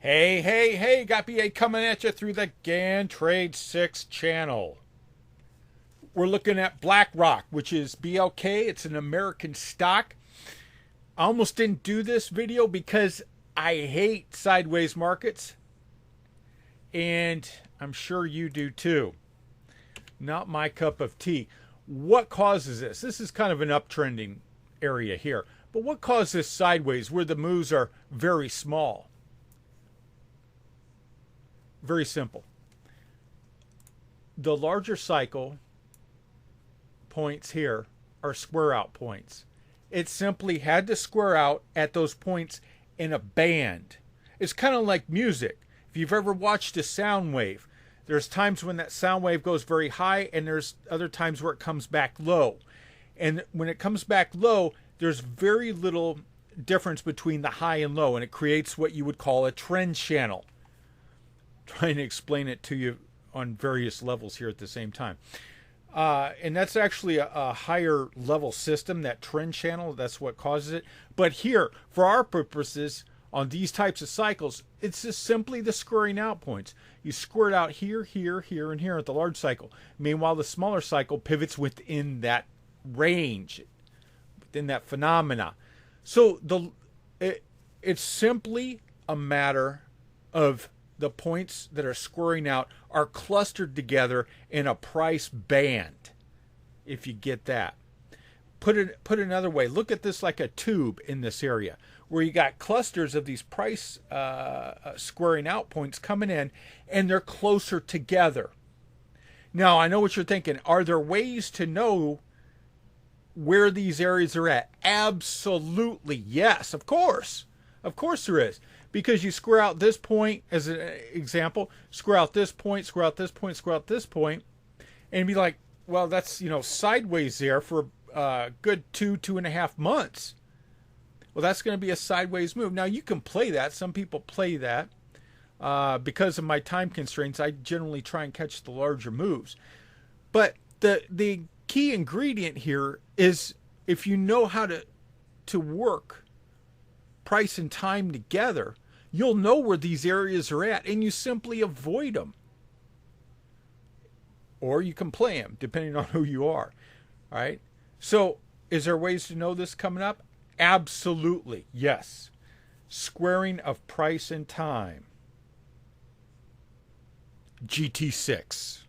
Hey, hey, hey, got BA coming at you through the Gann Trade 6 channel. We're looking at BlackRock, which is BLK. It's an American stock. I almost didn't do this video because I hate sideways markets, and I'm sure you do too. Not my cup of tea. What causes this? This is kind of an uptrending area here. But what causes this sideways where the moves are very small? Very simple. The larger cycle points here are square out points. It simply had to square out at those points in a band. It's kind of like music. If you've ever watched a sound wave, there's times when that sound wave goes very high and there's other times where it comes back low. And when it comes back low, there's very little difference between the high and low, and it creates what you would call a trend channel. Trying to explain it to you on various levels here at the same time. And that's actually a higher level system, that trend channel. That's what causes it. But here, for our purposes, on these types of cycles, it's just simply the squaring out points. You square it out here, here, here, and here at the large cycle. Meanwhile, the smaller cycle pivots within that range, within that phenomena. So it's simply a matter of the points that are squaring out are clustered together in a price band, if you get that. Put another way, look at this like a tube in this area, where you got clusters of these price squaring out points coming in, and they're closer together. Now, I know what you're thinking. Are there ways to know where these areas are at? Absolutely, yes, of course. Of course there is. Because you square out this point, as an example, square out this point, square out this point, square out this point, and be like, well, that's, sideways there for a good 2.5 months. Well, that's going to be a sideways move. Now, you can play that. Some people play that. Because of my time constraints, I generally try and catch the larger moves. But the key ingredient here is if you know how to work price and time together, you'll know where these areas are at, and you simply avoid them. Or you can play them, depending on who you are. All right? So, is there ways to know this coming up? Absolutely, yes. Squaring of price and time. GT6.